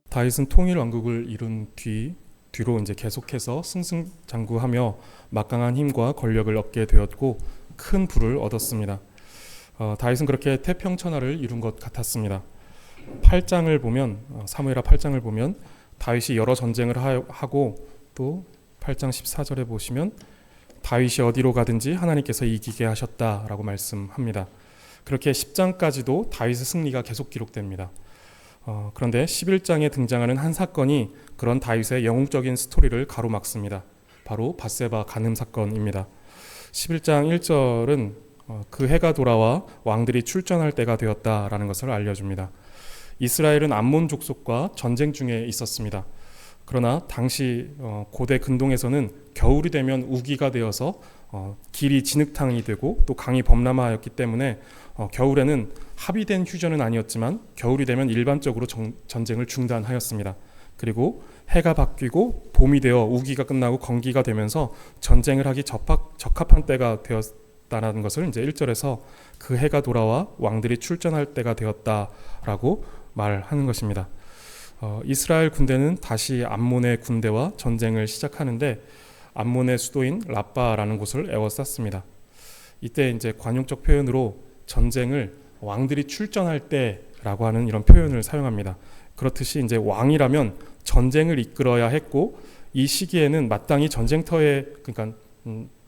다윗은 통일 왕국을 이룬 뒤로 이제 계속해서 승승장구하며 막강한 힘과 권력을 얻게 되었고 큰 부를 얻었습니다. 다윗은 그렇게 태평천하를 이룬 것 같았습니다. 8장을 보면 사무엘하 8장을 보면 다윗이 여러 전쟁을 하고 또 8장 14절에 보시면 다윗이 어디로 가든지 하나님께서 이기게 하셨다라고 말씀합니다. 그렇게 10장까지도 다윗의 승리가 계속 기록됩니다. 그런데 11장에 등장하는 한 사건이 그런 다윗의 영웅적인 스토리를 가로막습니다. 바로 밧세바 간음 사건입니다. 11장 1절은 그 해가 돌아와 왕들이 출전할 때가 되었다라는 것을 알려줍니다. 이스라엘은 암몬 족속과 전쟁 중에 있었습니다. 그러나 당시 고대 근동에서는 겨울이 되면 우기가 되어서 길이 진흙탕이 되고 또 강이 범람하였기 때문에 겨울에는 합의된 휴전은 아니었지만 겨울이 되면 일반적으로 전쟁을 중단하였습니다. 그리고 해가 바뀌고 봄이 되어 우기가 끝나고 건기가 되면서 전쟁을 하기 적합한 때가 되었다는 것을 이제 1절에서 그 해가 돌아와 왕들이 출전할 때가 되었다라고 말하는 것입니다. 이스라엘 군대는 다시 암몬의 군대와 전쟁을 시작하는데 암몬의 수도인 라빠라는 곳을 에워쌌습니다. 이때 이제 관용적 표현으로 전쟁을 왕들이 출전할 때라고 하는 이런 표현을 사용합니다. 그렇듯이 이제 왕이라면 전쟁을 이끌어야 했고 이 시기에는 마땅히 전쟁터에 그러니까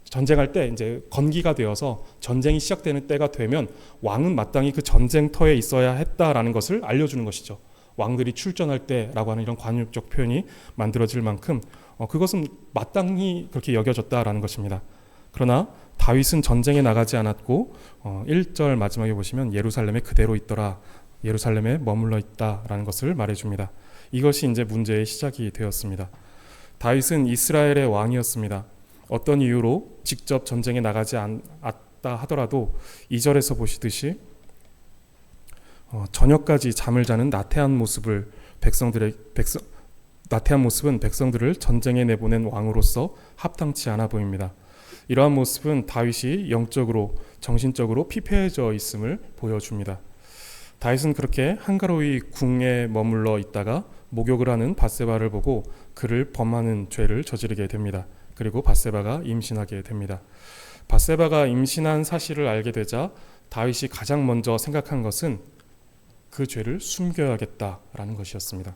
전쟁할 때 이제 건기가 되어서 전쟁이 시작되는 때가 되면 왕은 마땅히 그 전쟁터에 있어야 했다라는 것을 알려주는 것이죠. 왕들이 출전할 때라고 하는 이런 관용적 표현이 만들어질 만큼 그것은 마땅히 그렇게 여겨졌다라는 것입니다. 그러나 다윗은 전쟁에 나가지 않았고 1절 마지막에 보시면 예루살렘에 그대로 있더라, 예루살렘에 머물러 있다라는 것을 말해줍니다. 이것이 이제 문제의 시작이 되었습니다. 다윗은 이스라엘의 왕이었습니다. 어떤 이유로 직접 전쟁에 나가지 않았다 하더라도 2절에서 보시듯이 저녁까지 잠을 자는 나태한 모습은 백성들을 전쟁에 내보낸 왕으로서 합당치 않아 보입니다. 이러한 모습은 다윗이 영적으로 정신적으로 피폐해져 있음을 보여줍니다. 다윗은 그렇게 한가로이 궁에 머물러 있다가 목욕을 하는 밧세바를 보고 그를 범하는 죄를 저지르게 됩니다. 그리고 밧세바가 임신하게 됩니다. 밧세바가 임신한 사실을 알게 되자 다윗이 가장 먼저 생각한 것은 그 죄를 숨겨야겠다라는 것이었습니다.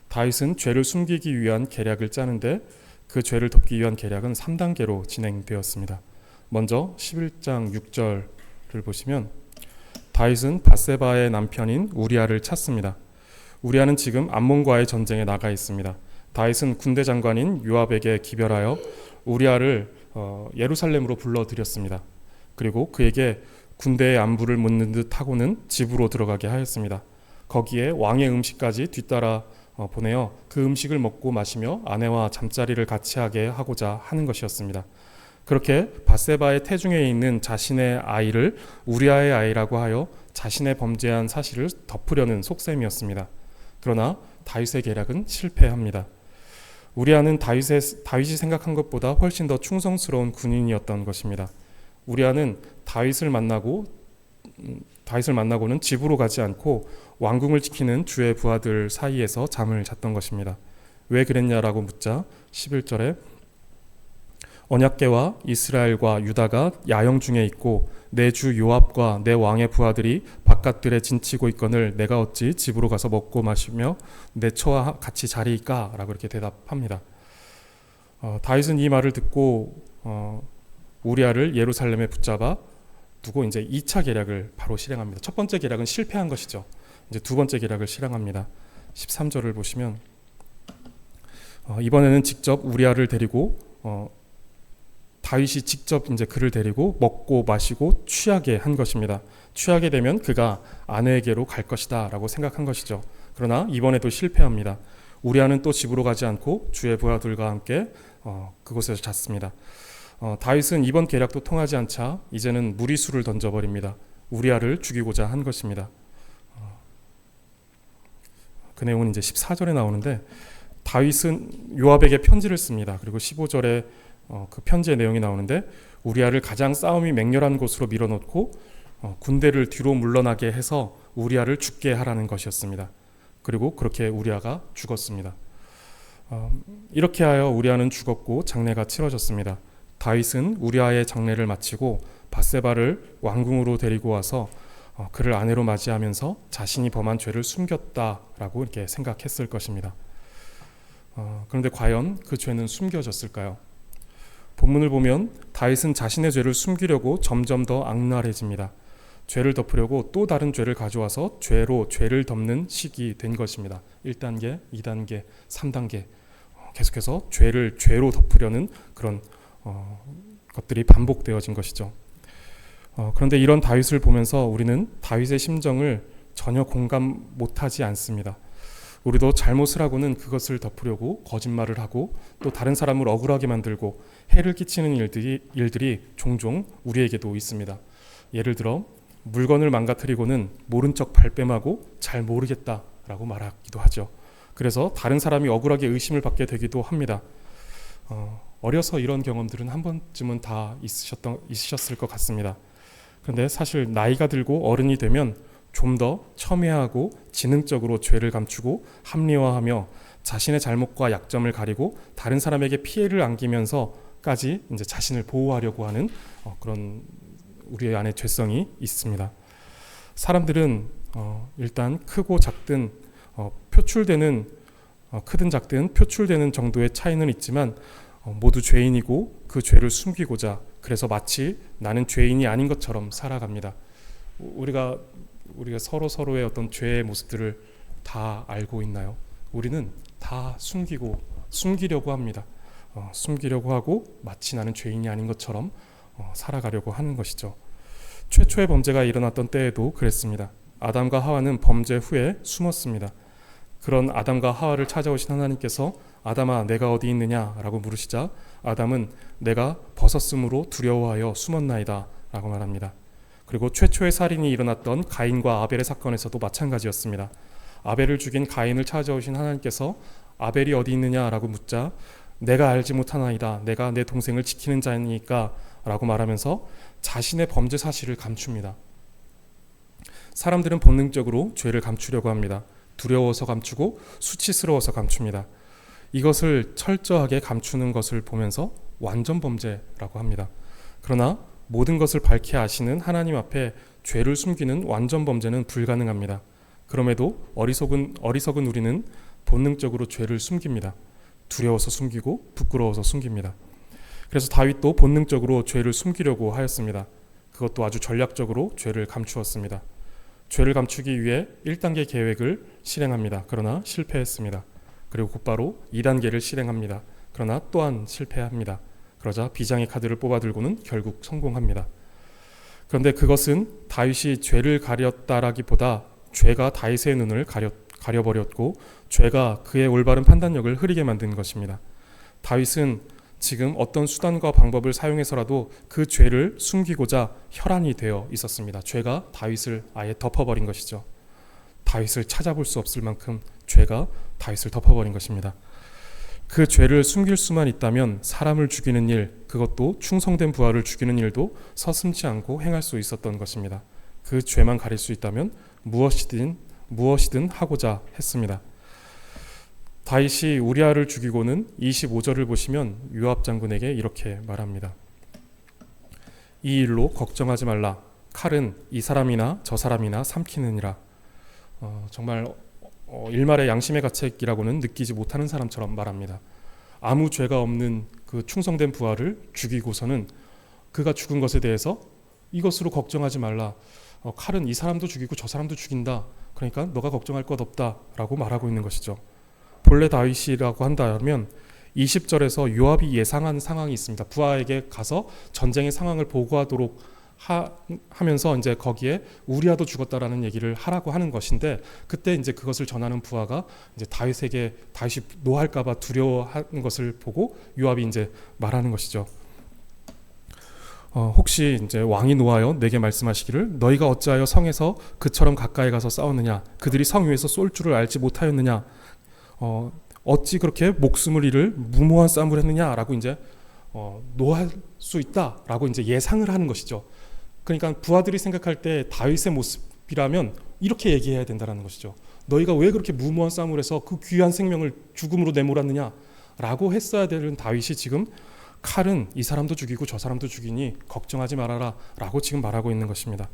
다윗은 죄를 숨기기 위한 계략을 짜는데 그 죄를 덮기 위한 계략은 3단계로 진행되었습니다. 먼저 11장 6절을 보시면 다윗은 밧세바의 남편인 우리아를 찾습니다. 우리아는 지금 암몬과의 전쟁에 나가 있습니다. 다윗은 군대 장관인 요압에게 기별하여 우리아를 예루살렘으로 불러들였습니다. 그리고 그에게 군대의 안부를 묻는 듯 하고는 집으로 들어가게 하였습니다. 거기에 왕의 음식까지 뒤따라 보내어 그 음식을 먹고 마시며 아내와 잠자리를 같이 하게 하고자 하는 것이었습니다. 그렇게 밧세바의 태중에 있는 자신의 아이를 우리아의 아이라고 하여 자신의 범죄한 사실을 덮으려는 속셈이었습니다. 그러나 다윗의 계략은 실패합니다. 우리아는 다윗이 생각한 것보다 훨씬 더 충성스러운 군인이었던 것입니다. 우리아는 다윗을 만나고는 집으로 가지 않고 왕궁을 지키는 주의 부하들 사이에서 잠을 잤던 것입니다. 왜 그랬냐라고 묻자 11절에 언약궤와 이스라엘과 유다가 야영 중에 있고 내 주 요압과 내 왕의 부하들이 바깥들에 진치고 있거늘 내가 어찌 집으로 가서 먹고 마시며 내 처와 같이 자리이까? 라고 이렇게 대답합니다. 다윗은 이 말을 듣고 우리아를 예루살렘에 붙잡아 두고 이제 2차 계략을 바로 실행합니다. 첫 번째 계략은 실패한 것이죠. 이제 두 번째 계략을 실행합니다. 13절을 보시면 이번에는 직접 우리아를 데리고 다윗이 직접 이제 그를 데리고 먹고 마시고 취하게 한 것입니다. 취하게 되면 그가 아내에게로 갈 것이다라고 생각한 것이죠. 그러나 이번에도 실패합니다. 우리아는 또 집으로 가지 않고 주의 부하들과 함께 그곳에서 잤습니다. 다윗은 이번 계략도 통하지 않자 이제는 무리수를 던져버립니다. 우리아를 죽이고자 한 것입니다. 그 내용은 이제 14절에 나오는데 다윗은 요압에게 편지를 씁니다. 그리고 15절에 그 편지의 내용이 나오는데 우리아를 가장 싸움이 맹렬한 곳으로 밀어놓고 군대를 뒤로 물러나게 해서 우리아를 죽게 하라는 것이었습니다. 그리고 그렇게 우리아가 죽었습니다. 이렇게 하여 우리아는 죽었고 장례가 치러졌습니다. 다윗은 우리아의 장례를 마치고 밧세바를 왕궁으로 데리고 와서 그를 아내로 맞이하면서 자신이 범한 죄를 숨겼다라고 이렇게 생각했을 것입니다. 그런데 과연 그 죄는 숨겨졌을까요? 본문을 보면 다윗은 자신의 죄를 숨기려고 점점 더 악랄해집니다. 죄를 덮으려고 또 다른 죄를 가져와서 죄로 죄를 덮는 식이 된 것입니다. 1단계, 2단계, 3단계 계속해서 죄를 죄로 덮으려는 그런 것들이 반복되어진 것이죠. 그런데 이런 다윗을 보면서 우리는 다윗의 심정을 전혀 공감 못하지 않습니다. 우리도 잘못을 하고는 그것을 덮으려고 거짓말을 하고 또 다른 사람을 억울하게 만들고 해를 끼치는 일들이 종종 우리에게도 있습니다. 예를 들어 물건을 망가뜨리고는 모른 척 발뺌하고 잘 모르겠다라고 말하기도 하죠. 그래서 다른 사람이 억울하게 의심을 받게 되기도 합니다. 어려서 이런 경험들은 한 번쯤은 다 있으셨을 것 같습니다. 그런데 사실 나이가 들고 어른이 되면 좀 더 첨예하고 지능적으로 죄를 감추고 합리화하며 자신의 잘못과 약점을 가리고 다른 사람에게 피해를 안기면서까지 이제 자신을 보호하려고 하는 그런 우리 안에 죄성이 있습니다. 사람들은 일단 크고 작든 표출되는 크든 작든 표출되는 정도의 차이는 있지만 모두 죄인이고 그 죄를 숨기고자 그래서 마치 나는 죄인이 아닌 것처럼 살아갑니다. 우리가 서로의 어떤 죄의 모습들을 다 알고 있나요? 우리는 다 숨기려고 합니다. 숨기려고 하고 마치 나는 죄인이 아닌 것처럼 살아가려고 하는 것이죠. 최초의 범죄가 일어났던 때에도 그랬습니다. 아담과 하와는 범죄 후에 숨었습니다. 그런 아담과 하와를 찾아오신 하나님께서 아담아 내가 어디 있느냐라고 물으시자 아담은 내가 벗었으므로 두려워하여 숨었나이다 라고 말합니다. 그리고 최초의 살인이 일어났던 가인과 아벨의 사건에서도 마찬가지였습니다. 아벨을 죽인 가인을 찾아오신 하나님께서 아벨이 어디 있느냐라고 묻자 내가 알지 못하나이다. 내가 내 동생을 지키는 자니까 라고 말하면서 자신의 범죄 사실을 감춥니다. 사람들은 본능적으로 죄를 감추려고 합니다. 두려워서 감추고 수치스러워서 감춥니다. 이것을 철저하게 감추는 것을 보면서 완전 범죄라고 합니다. 그러나 모든 것을 밝히 아시는 하나님 앞에 죄를 숨기는 완전 범죄는 불가능합니다. 그럼에도 어리석은 우리는 본능적으로 죄를 숨깁니다. 두려워서 숨기고 부끄러워서 숨깁니다. 그래서 다윗도 본능적으로 죄를 숨기려고 하였습니다. 그것도 아주 전략적으로 죄를 감추었습니다. 죄를 감추기 위해 1단계 계획을 실행합니다. 그러나 실패했습니다. 그리고 곧바로 2단계를 실행합니다. 그러나 또한 실패합니다. 그러자 비장의 카드를 뽑아들고는 결국 성공합니다. 그런데 그것은 다윗이 죄를 가렸다라기보다 죄가 다윗의 눈을 가려버렸고 죄가 그의 올바른 판단력을 흐리게 만든 것입니다. 다윗은 지금 어떤 수단과 방법을 사용해서라도 그 죄를 숨기고자 혈안이 되어 있었습니다. 죄가 다윗을 아예 덮어버린 것이죠. 다윗을 찾아볼 수 없을 만큼 죄가 다윗을 덮어버린 것입니다. 그 죄를 숨길 수만 있다면 사람을 죽이는 일, 그것도 충성된 부하를 죽이는 일도 서슴지 않고 행할 수 있었던 것입니다. 그 죄만 가릴 수 있다면 무엇이든 하고자 했습니다. 다윗이 우리아를 죽이고는 25절을 보시면 요압 장군에게 이렇게 말합니다. 이 일로 걱정하지 말라. 칼은 이 사람이나 저 사람이나 삼키느니라. 정말 일말의 양심의 가책이라고는 느끼지 못하는 사람처럼 말합니다. 아무 죄가 없는 그 충성된 부하를 죽이고서는 그가 죽은 것에 대해서 이것으로 걱정하지 말라. 칼은 이 사람도 죽이고 저 사람도 죽인다. 그러니까 너가 걱정할 것 없다라고 말하고 있는 것이죠. 본래 다윗이라고 한다면 20절에서 요압이 예상한 상황이 있습니다. 부하에게 가서 전쟁의 상황을 보고하도록 하면서 이제 거기에 우리아도 죽었다라는 얘기를 하라고 하는 것인데 그때 이제 그것을 전하는 부하가 이제 다윗이 노할까봐 두려워하는 것을 보고 요압이 이제 말하는 것이죠. 혹시 이제 왕이 노하여 내게 말씀하시기를 너희가 어찌하여 성에서 그처럼 가까이 가서 싸웠느냐? 그들이 성 위에서 쏠 줄을 알지 못하였느냐? 어찌 그렇게 목숨을 잃을 무모한 싸움을 했느냐라고 이제 노할 수 있다라고 이제 예상을 하는 것이죠. 그러니까 부하들이 생각할 때 다윗의 모습이라면 이렇게 얘기해야 된다는 것이죠. 너희가 왜 그렇게 무모한 싸움을 해서 그 귀한 생명을 죽음으로 내몰았느냐 라고 했어야 되는 다윗이 지금 칼은 이 사람도 죽이고 저 사람도 죽이니 걱정하지 말아라 라고 지금 말하고 있는 것입니다.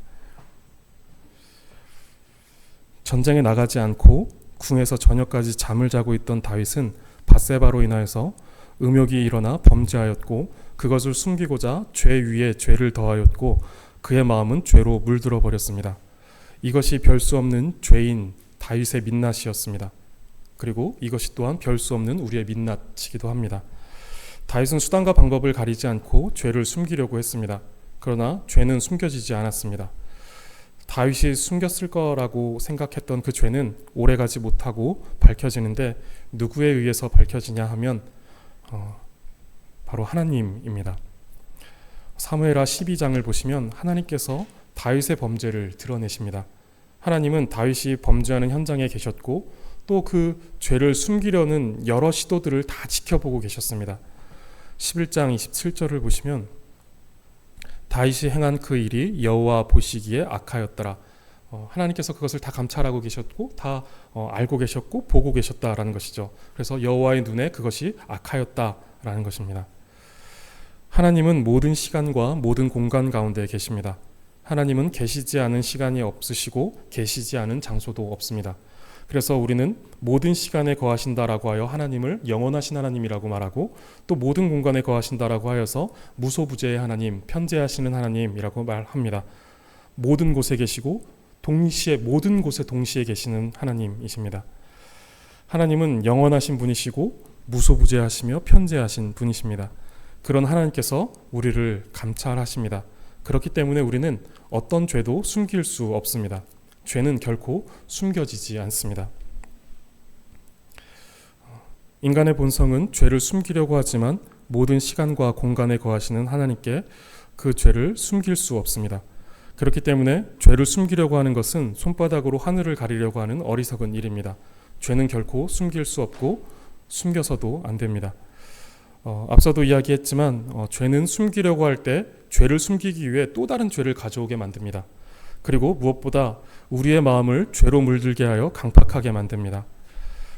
전쟁에 나가지 않고 궁에서 저녁까지 잠을 자고 있던 다윗은 밧세바로 인하여서 음욕이 일어나 범죄하였고 그것을 숨기고자 죄 위에 죄를 더하였고 그의 마음은 죄로 물들어 버렸습니다. 이것이 별 수 없는 죄인 다윗의 민낯이었습니다. 그리고 이것이 또한 별 수 없는 우리의 민낯이기도 합니다. 다윗은 수단과 방법을 가리지 않고 죄를 숨기려고 했습니다. 그러나 죄는 숨겨지지 않았습니다. 다윗이 숨겼을 거라고 생각했던 그 죄는 오래가지 못하고 밝혀지는데 누구에 의해서 밝혀지냐 하면 바로 하나님입니다. 사무엘하 12장을 보시면 하나님께서 다윗의 범죄를 드러내십니다. 하나님은 다윗이 범죄하는 현장에 계셨고 또 그 죄를 숨기려는 여러 시도들을 다 지켜보고 계셨습니다. 11장 27절을 보시면 다윗이 행한 그 일이 여호와 보시기에 악하였더라. 하나님께서 그것을 다 감찰하고 계셨고 다 알고 계셨고 보고 계셨다라는 것이죠. 그래서 여호와의 눈에 그것이 악하였다라는 것입니다. 하나님은 모든 시간과 모든 공간 가운데 계십니다. 하나님은 계시지 않은 시간이 없으시고 계시지 않은 장소도 없습니다. 그래서 우리는 모든 시간에 거하신다라고 하여 하나님을 영원하신 하나님이라고 말하고 또 모든 공간에 거하신다라고 하여서 무소부재의 하나님, 편재하시는 하나님이라고 말합니다. 모든 곳에 계시고 동시에 모든 곳에 동시에 계시는 하나님이십니다. 하나님은 영원하신 분이시고 무소부재하시며 편재하신 분이십니다. 그런 하나님께서 우리를 감찰하십니다. 그렇기 때문에 우리는 어떤 죄도 숨길 수 없습니다. 죄는 결코 숨겨지지 않습니다. 인간의 본성은 죄를 숨기려고 하지만 모든 시간과 공간에 거하시는 하나님께 그 죄를 숨길 수 없습니다. 그렇기 때문에 죄를 숨기려고 하는 것은 손바닥으로 하늘을 가리려고 하는 어리석은 일입니다. 죄는 결코 숨길 수 없고 숨겨서도 안 됩니다. 앞서도 이야기했지만 죄는 숨기려고 할 때 죄를 숨기기 위해 또 다른 죄를 가져오게 만듭니다. 그리고 무엇보다 우리의 마음을 죄로 물들게 하여 강팍하게 만듭니다.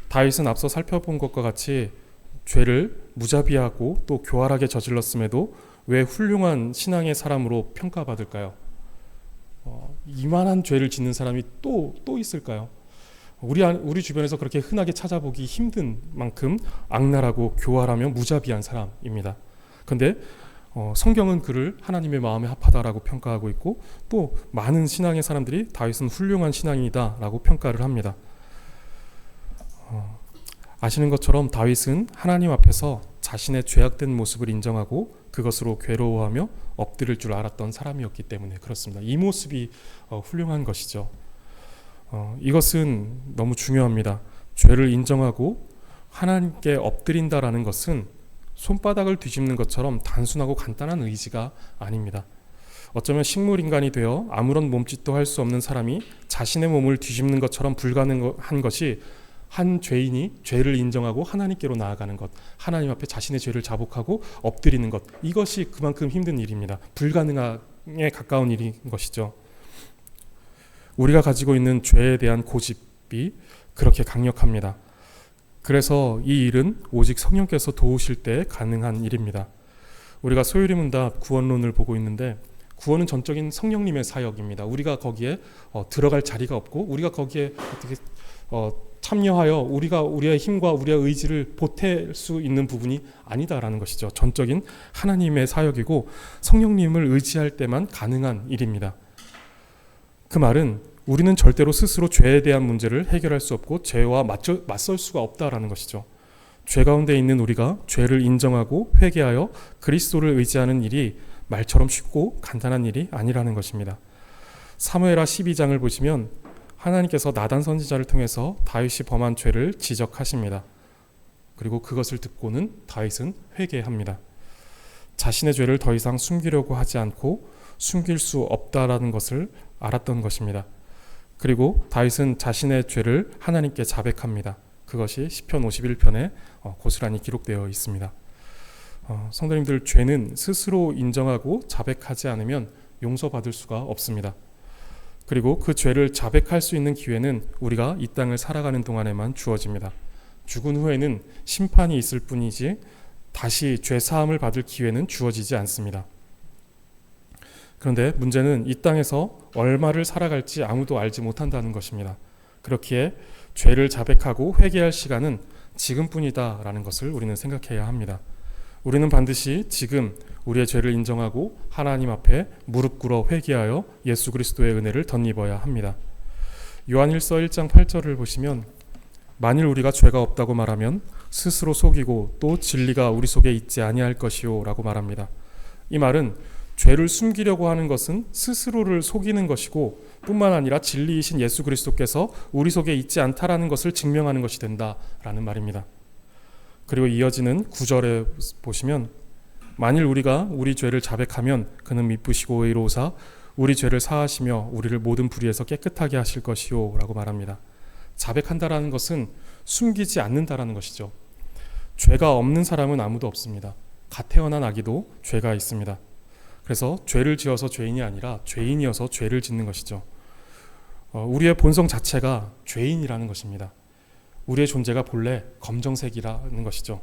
다윗은 앞서 살펴본 것과 같이 죄를 무자비하고 또 교활하게 저질렀음에도 왜 훌륭한 신앙의 사람으로 평가받을까요? 이만한 죄를 짓는 사람이 또 있을까요? 우리 주변에서 그렇게 흔하게 찾아보기 힘든 만큼 악랄하고 교활하며 무자비한 사람입니다. 그런데 성경은 그를 하나님의 마음에 합하다라고 평가하고 있고 또 많은 신앙의 사람들이 다윗은 훌륭한 신앙이다라고 평가를 합니다. 아시는 것처럼 다윗은 하나님 앞에서 자신의 죄악된 모습을 인정하고 그것으로 괴로워하며 엎드릴 줄 알았던 사람이었기 때문에 그렇습니다. 이 모습이 훌륭한 것이죠. 이것은 너무 중요합니다. 죄를 인정하고 하나님께 엎드린다라는 것은 손바닥을 뒤집는 것처럼 단순하고 간단한 의지가 아닙니다. 어쩌면 식물인간이 되어 아무런 몸짓도 할 수 없는 사람이 자신의 몸을 뒤집는 것처럼 불가능한 것이 한 죄인이 죄를 인정하고 하나님께로 나아가는 것, 하나님 앞에 자신의 죄를 자복하고 엎드리는 것, 이것이 그만큼 힘든 일입니다. 불가능에 가까운 일인 것이죠. 우리가 가지고 있는 죄에 대한 고집이 그렇게 강력합니다. 그래서 이 일은 오직 성령께서 도우실 때 가능한 일입니다. 우리가 소유리문답 구원론을 보고 있는데 구원은 전적인 성령님의 사역입니다. 우리가 거기에 들어갈 자리가 없고 우리가 거기에 어떻게 참여하여 우리의 힘과 우리의 의지를 보탤 수 있는 부분이 아니다라는 것이죠. 전적인 하나님의 사역이고 성령님을 의지할 때만 가능한 일입니다. 그 말은 우리는 절대로 스스로 죄에 대한 문제를 해결할 수 없고 죄와 맞설 수가 없다라는 것이죠. 죄 가운데 있는 우리가 죄를 인정하고 회개하여 그리스도를 의지하는 일이 말처럼 쉽고 간단한 일이 아니라는 것입니다. 사무엘하 12장을 보시면 하나님께서 나단 선지자를 통해서 다윗이 범한 죄를 지적하십니다. 그리고 그것을 듣고는 다윗은 회개합니다. 자신의 죄를 더 이상 숨기려고 하지 않고 숨길 수 없다라는 것을 알았던 것입니다. 그리고 다윗은 자신의 죄를 하나님께 자백합니다. 그것이 시편 51편에 고스란히 기록되어 있습니다. 성도님들, 죄는 스스로 인정하고 자백하지 않으면 용서받을 수가 없습니다. 그리고 그 죄를 자백할 수 있는 기회는 우리가 이 땅을 살아가는 동안에만 주어집니다. 죽은 후에는 심판이 있을 뿐이지 다시 죄 사함을 받을 기회는 주어지지 않습니다. 그런데 문제는 이 땅에서 얼마를 살아갈지 아무도 알지 못한다는 것입니다. 그렇기에 죄를 자백하고 회개할 시간은 지금뿐이다라는 것을 우리는 생각해야 합니다. 우리는 반드시 지금 우리의 죄를 인정하고 하나님 앞에 무릎 꿇어 회개하여 예수 그리스도의 은혜를 덧입어야 합니다. 요한일서 1장 8절을 보시면 만일 우리가 죄가 없다고 말하면 스스로 속이고 또 진리가 우리 속에 있지 아니할 것이요 라고 말합니다. 이 말은 죄를 숨기려고 하는 것은 스스로를 속이는 것이고 뿐만 아니라 진리이신 예수 그리스도께서 우리 속에 있지 않다라는 것을 증명하는 것이 된다라는 말입니다. 그리고 이어지는 9절에 보시면 만일 우리가 우리 죄를 자백하면 그는 미쁘시고 의로우사 우리 죄를 사하시며 우리를 모든 불의에서 깨끗하게 하실 것이요 라고 말합니다. 자백한다라는 것은 숨기지 않는다라는 것이죠. 죄가 없는 사람은 아무도 없습니다. 갓 태어난 아기도 죄가 있습니다. 그래서 죄를 지어서 죄인이 아니라 죄인이어서 죄를 짓는 것이죠. 우리의 본성 자체가 죄인이라는 것입니다. 우리의 존재가 본래 검정색이라는 것이죠.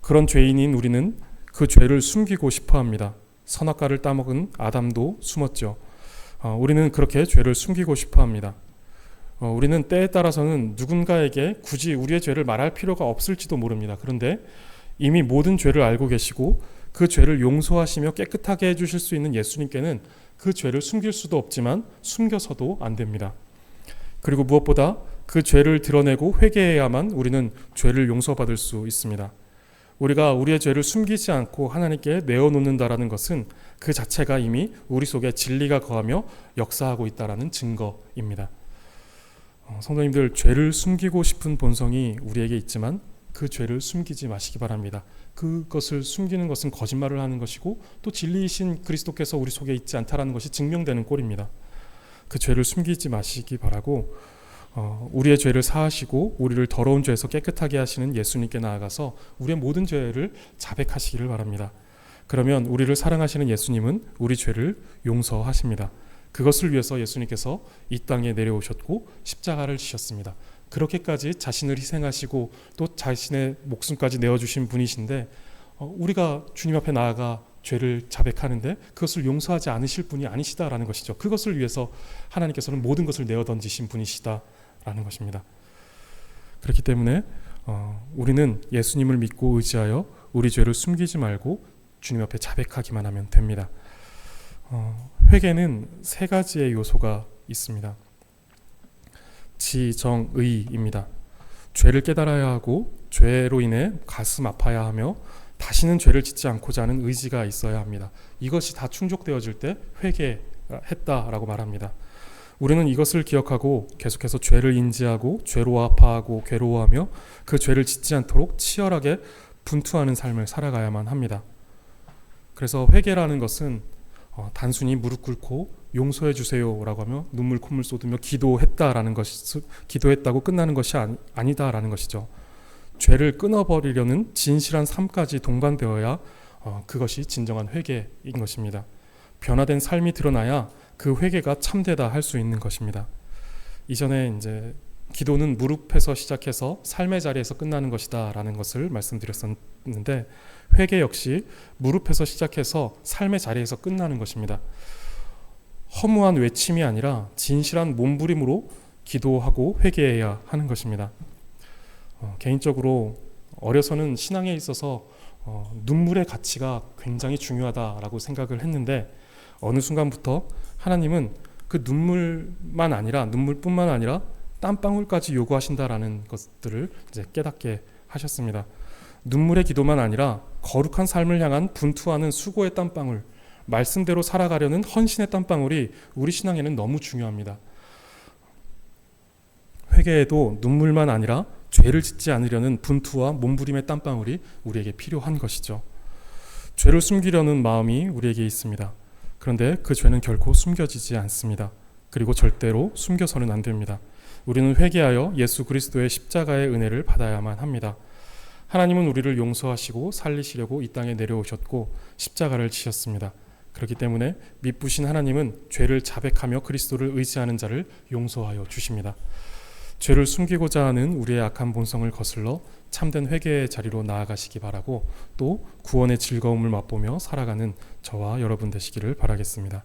그런 죄인인 우리는 그 죄를 숨기고 싶어 합니다. 선악과를 따먹은 아담도 숨었죠. 우리는 그렇게 죄를 숨기고 싶어 합니다. 우리는 때에 따라서는 누군가에게 굳이 우리의 죄를 말할 필요가 없을지도 모릅니다. 그런데 이미 모든 죄를 알고 계시고 그 죄를 용서하시며 깨끗하게 해주실 수 있는 예수님께는 그 죄를 숨길 수도 없지만 숨겨서도 안 됩니다. 그리고 무엇보다 그 죄를 드러내고 회개해야만 우리는 죄를 용서받을 수 있습니다. 우리가 우리의 죄를 숨기지 않고 하나님께 내어놓는다라는 것은 그 자체가 이미 우리 속에 진리가 거하며 역사하고 있다라는 증거입니다. 성도님들, 죄를 숨기고 싶은 본성이 우리에게 있지만 그 죄를 숨기지 마시기 바랍니다. 그것을 숨기는 것은 거짓말을 하는 것이고 또 진리이신 그리스도께서 우리 속에 있지 않다라는 것이 증명되는 꼴입니다. 그 죄를 숨기지 마시기 바라고 우리의 죄를 사하시고 우리를 더러운 죄에서 깨끗하게 하시는 예수님께 나아가서 우리의 모든 죄를 자백하시기를 바랍니다. 그러면 우리를 사랑하시는 예수님은 우리 죄를 용서하십니다. 그것을 위해서 예수님께서 이 땅에 내려오셨고 십자가를 지셨습니다. 그렇게까지 자신을 희생하시고 또 자신의 목숨까지 내어주신 분이신데 우리가 주님 앞에 나아가 죄를 자백하는데 그것을 용서하지 않으실 분이 아니시다라는 것이죠. 그것을 위해서 하나님께서는 모든 것을 내어던지신 분이시다라는 것입니다. 그렇기 때문에 우리는 예수님을 믿고 의지하여 우리 죄를 숨기지 말고 주님 앞에 자백하기만 하면 됩니다. 회개는 세 가지의 요소가 있습니다. 지, 정, 의입니다. 죄를 깨달아야 하고 죄로 인해 가슴 아파야 하며 다시는 죄를 짓지 않고자 하는 의지가 있어야 합니다. 이것이 다 충족되어질 때 회개했다라고 말합니다. 우리는 이것을 기억하고 계속해서 죄를 인지하고 죄로 아파하고 괴로워하며 그 죄를 짓지 않도록 치열하게 분투하는 삶을 살아가야만 합니다. 그래서 회개라는 것은 단순히 무릎 꿇고 용서해 주세요라고 하며 눈물 콧물 쏟으며 기도했다고 끝나는 것이 아니다라는 것이죠. 죄를 끊어버리려는 진실한 삶까지 동반되어야 그것이 진정한 회개인 것입니다. 변화된 삶이 드러나야 그 회개가 참되다 할 수 있는 것입니다. 이전에 이제 기도는 무릎에서 시작해서 삶의 자리에서 끝나는 것이다라는 것을 말씀드렸었는데 회개 역시 무릎에서 시작해서 삶의 자리에서 끝나는 것입니다. 허무한 외침이 아니라 진실한 몸부림으로 기도하고 회개해야 하는 것입니다. 개인적으로 어려서는 신앙에 있어서 눈물의 가치가 굉장히 중요하다라고 생각을 했는데 어느 순간부터 하나님은 그 눈물뿐만 아니라 땀방울까지 요구하신다라는 것들을 이제 깨닫게 하셨습니다. 눈물의 기도만 아니라 거룩한 삶을 향한 분투하는 수고의 땀방울, 말씀대로 살아가려는 헌신의 땀방울이 우리 신앙에는 너무 중요합니다. 회개에도 눈물만 아니라 죄를 짓지 않으려는 분투와 몸부림의 땀방울이 우리에게 필요한 것이죠. 죄를 숨기려는 마음이 우리에게 있습니다. 그런데 그 죄는 결코 숨겨지지 않습니다. 그리고 절대로 숨겨서는 안 됩니다. 우리는 회개하여 예수 그리스도의 십자가의 은혜를 받아야만 합니다. 하나님은 우리를 용서하시고 살리시려고 이 땅에 내려오셨고 십자가를 지셨습니다. 그렇기 때문에 미쁘신 하나님은 죄를 자백하며 그리스도를 의지하는 자를 용서하여 주십니다. 죄를 숨기고자 하는 우리의 악한 본성을 거슬러 참된 회개의 자리로 나아가시기 바라고, 또 구원의 즐거움을 맛보며 살아가는 저와 여러분 되시기를 바라겠습니다.